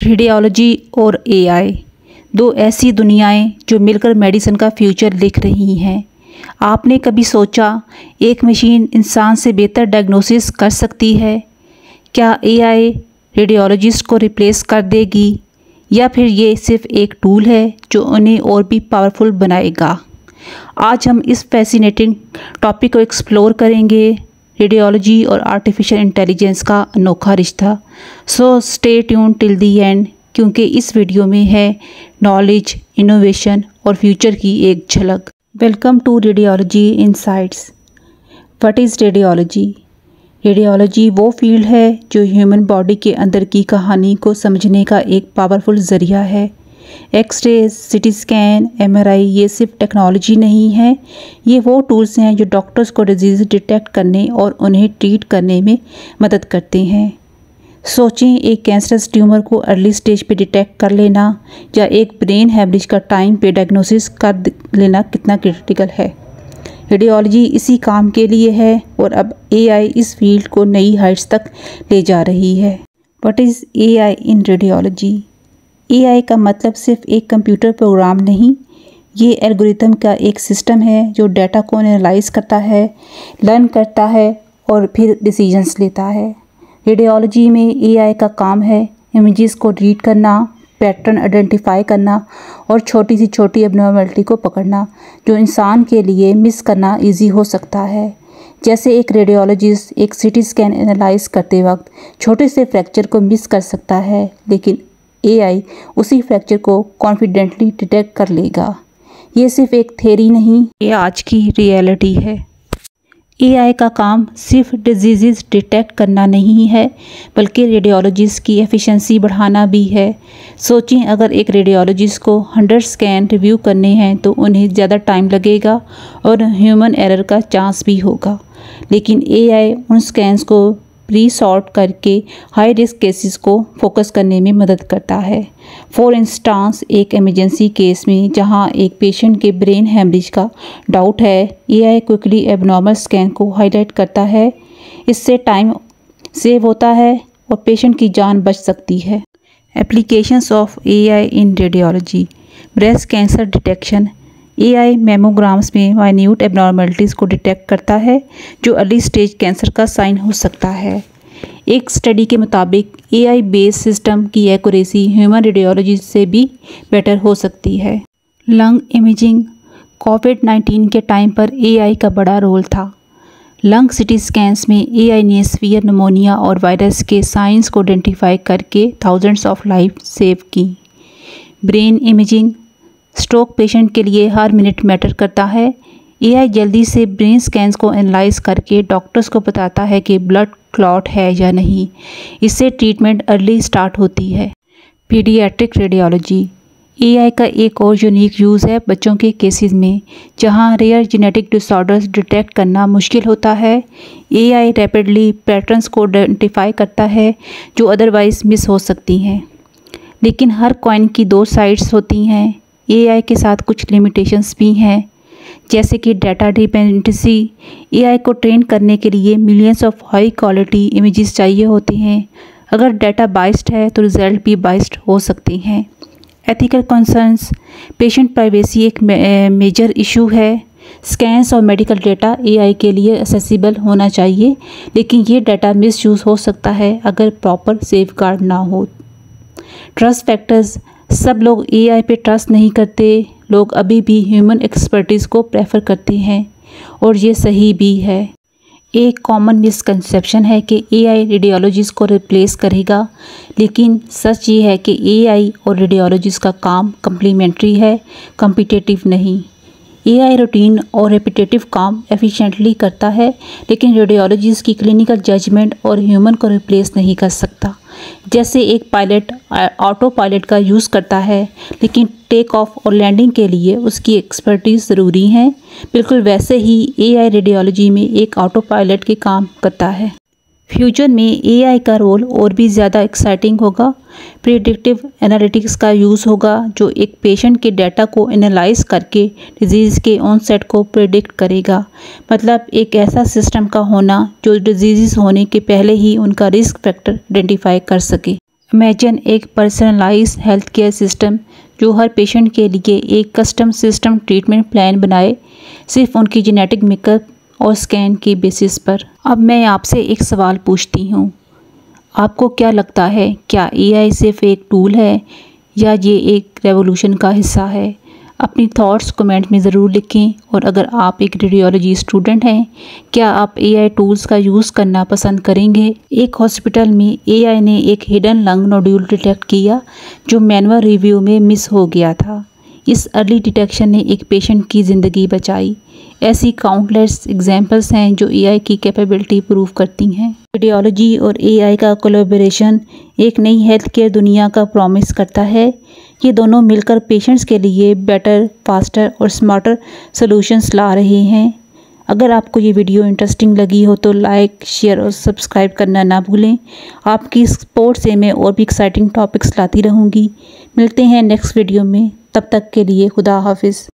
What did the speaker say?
Radiology और AI दो ऐसी दुनियाएं जो मिलकर मेडिसिन का फ्यूचर लिख रही हैं। आपने कभी सोचा एक मशीन इंसान से बेहतर डायग्नोसिस कर सकती है? क्या एआई रेडियोलॉजिस्ट को रिप्लेस कर देगी या फिर ये सिर्फ एक टूल है जो उन्हें और भी पावरफुल बनाएगा? आज हम इस फैसिनेटिंग टॉपिक को एक्सप्लोर करेंगे, रेडियोलॉजी और आर्टिफिशियल इंटेलिजेंस का अनोखा रिश्ता। So stay tune till the and, क्योंकि इस वीडियो में है नॉलेज, इनोवेशन और फ्यूचर की एक झलक। Welcome to radiology insights. What is radiology? Radiology वो फील्ड है जो ह्यूमन बॉडी के अंदर की कहानी को समझने का एक पावरफुल ज़रिया है। एक्सरे, सीटी स्कैन, एमआरआई ये सिर्फ टेक्नोलॉजी नहीं है, ये वो टूल्स हैं जो डॉक्टर्स को डिजीज़ डिटेक्ट करने और उन्हें ट्रीट करने में मदद करते हैं। सोचें, एक कैंसरस ट्यूमर को अर्ली स्टेज पे डिटेक्ट कर लेना या एक ब्रेन हैमरेज का टाइम पे डायग्नोसिस कर लेना कितना क्रिटिकल है। रेडियोलॉजी इसी काम के लिए है और अब एआई इस फील्ड को नई हाइट्स तक ले जा रही है। What is AI in radiology? AI का मतलब सिर्फ एक कंप्यूटर प्रोग्राम नहीं, ये एल्गोरिथम का एक सिस्टम है जो डाटा को एनालाइज करता है, लर्न करता है और फिर डिसीजंस लेता है। रेडियोलॉजी में एआई का काम है इमेजेस को रीड करना, पैटर्न आइडेंटिफाई करना और छोटी से छोटी एबनॉर्मलिटी को पकड़ना जो इंसान के लिए मिस करना इजी हो सकता है। जैसे एक रेडियोलॉजिस्ट एक सीटी स्कैन एनालाइज करते वक्त छोटे से फ्रैक्चर को मिस कर सकता है, लेकिन एआई उसी फ्रैक्चर को कॉन्फिडेंटली डिटेक्ट कर लेगा। ये सिर्फ एक थ्योरी नहीं, ये आज की रियलिटी है। एआई का काम सिर्फ डिजीज़ डिटेक्ट करना नहीं है, बल्कि रेडियोलॉजिस्ट की एफिशिएंसी बढ़ाना भी है। सोचें, अगर एक रेडियोलॉजिस्ट को 100 स्कैन रिव्यू करने हैं तो उन्हें ज़्यादा टाइम लगेगा और ह्यूमन एरर का चांस भी होगा, लेकिन एआई उन स्कैन्स को प्री सॉर्ट करके हाई रिस्क केसेस को फोकस करने में मदद करता है। फॉर इंस्टांस, एक इमरजेंसी केस में जहां एक पेशेंट के ब्रेन हैमरेज का डाउट है, एआई क्विकली एबनॉर्मल स्कैन को हाईलाइट करता है। इससे टाइम सेव होता है और पेशेंट की जान बच सकती है। Applications of AI in radiology. Breast cancer detection. AI mammograms में माइन्यूट एबनॉर्मलिटीज़ को डिटेक्ट करता है जो अर्ली स्टेज कैंसर का साइन हो सकता है। एक स्टडी के मुताबिक एआई बेस्ड सिस्टम की एक्यूरेसी ह्यूमन रेडियोलॉजी से भी बेटर हो सकती है। Lung imaging. कोविड-19 के टाइम पर एआई का बड़ा रोल था। लंग सीटी स्कैन्स में एआई ने सीवियर निमोनिया और वायरस के साइंस को आइडेंटिफाई करके थाउजेंड्स ऑफ लाइफ सेव की। Brain imaging. स्ट्रोक पेशेंट के लिए हर मिनट मैटर करता है। एआई जल्दी से ब्रेन स्कैन्स को एनालाइज करके डॉक्टर्स को बताता है कि ब्लड क्लॉट है या नहीं। इससे ट्रीटमेंट अर्ली स्टार्ट होती है। Paediatric radiology. एआई का एक और यूनिक यूज़ है बच्चों के केसेस में, जहां रेयर जेनेटिक डिसऑर्डर्स डिटेक्ट करना मुश्किल होता है। एआई रैपिडली पैटर्न्स को आइडेंटिफाई करता है जो अदरवाइज मिस हो सकती हैं। लेकिन हर कॉइन की दो साइड्स होती हैं। एआई के साथ कुछ लिमिटेशंस भी हैं, जैसे कि डाटा डिपेंडेंसी। एआई को ट्रेन करने के लिए millions of high quality images चाहिए होते हैं। अगर डाटा बाइस्ड है तो रिजल्ट भी बाइस्ड हो सकते हैं। Ethical concerns. पेशेंट प्राइवेसी एक मेजर इशू है। स्कैन्स और मेडिकल डेटा एआई के लिए एक्सेसिबल होना चाहिए, लेकिन ये डाटा मिसयूज़ हो सकता है अगर प्रॉपर सेफगार्ड ना हो। Trust factors. सब लोग एआई पे ट्रस्ट नहीं करते, लोग अभी भी ह्यूमन एक्सपर्टीज़ को प्रेफर करते हैं और ये सही भी है। एक कॉमन मिसकंसेप्शन है कि एआई रेडियोलॉजिस्ट को रिप्लेस करेगा, लेकिन सच ये है कि एआई और रेडियोलॉजिस्ट का काम कम्प्लीमेंट्री है, कॉम्पिटिटिव नहीं। एआई रूटीन और रेपिटेटिव काम एफिशिएंटली करता है, लेकिन रेडियोलॉजिस्ट की क्लिनिकल जजमेंट और ह्यूमन को रिप्लेस नहीं कर सकता। जैसे एक पायलट ऑटो पायलट का यूज़ करता है, लेकिन टेक ऑफ और लैंडिंग के लिए उसकी एक्सपर्टीज़ ज़रूरी है, बिल्कुल वैसे ही एआई रेडियोलॉजी में एक ऑटो पायलट के काम करता है। फ्यूचर में एआई का रोल और भी ज़्यादा एक्साइटिंग होगा। प्रिडिक्टिव एनालिटिक्स का यूज़ होगा जो एक पेशेंट के डाटा को एनालाइज करके डिजीज़ के ऑनसेट को प्रिडिक्ट करेगा। मतलब एक ऐसा सिस्टम का होना जो डिजीज़ होने के पहले ही उनका रिस्क फैक्टर आइडेंटिफाई कर सके। इमेजिन एक पर्सनलाइज्ड हेल्थ केयर सिस्टम जो हर पेशेंट के लिए एक कस्टम सिस्टम ट्रीटमेंट प्लान बनाए, सिर्फ उनकी जेनेटिक मेकअप और स्कैन के बेसिस पर। अब मैं आपसे एक सवाल पूछती हूँ, आपको क्या लगता है, क्या एआई सिर्फ एक टूल है या ये एक रेवोल्यूशन का हिस्सा है? अपनी थॉट्स कमेंट में ज़रूर लिखें। और अगर आप एक रेडियोलॉजी स्टूडेंट हैं, क्या आप एआई टूल्स का यूज़ करना पसंद करेंगे? एक हॉस्पिटल में एआई ने एक हिडन लंग नोड्यूल डिटेक्ट किया जो मैनुअल रिव्यू में मिस हो गया था। इस अर्ली डिटेक्शन ने एक पेशेंट की ज़िंदगी बचाई। ऐसी काउंटलेस एग्जाम्पल्स हैं जो एआई की कैपेबिलिटी प्रूव करती हैं। रेडियोलॉजी और एआई का कोलैबोरेशन एक नई हेल्थ केयर दुनिया का प्रॉमिस करता है। ये दोनों मिलकर पेशेंट्स के लिए बेटर, फास्टर और स्मार्टर सॉल्यूशंस ला रहे हैं। अगर आपको ये वीडियो इंटरेस्टिंग लगी हो तो लाइक, शेयर और सब्सक्राइब करना ना भूलें। आपकी सपोर्ट से मैं और भी एक्साइटिंग टॉपिक्स लाती रहूँगी। मिलते हैं नेक्स्ट वीडियो में, तब तक के लिए खुदा हाफिज़।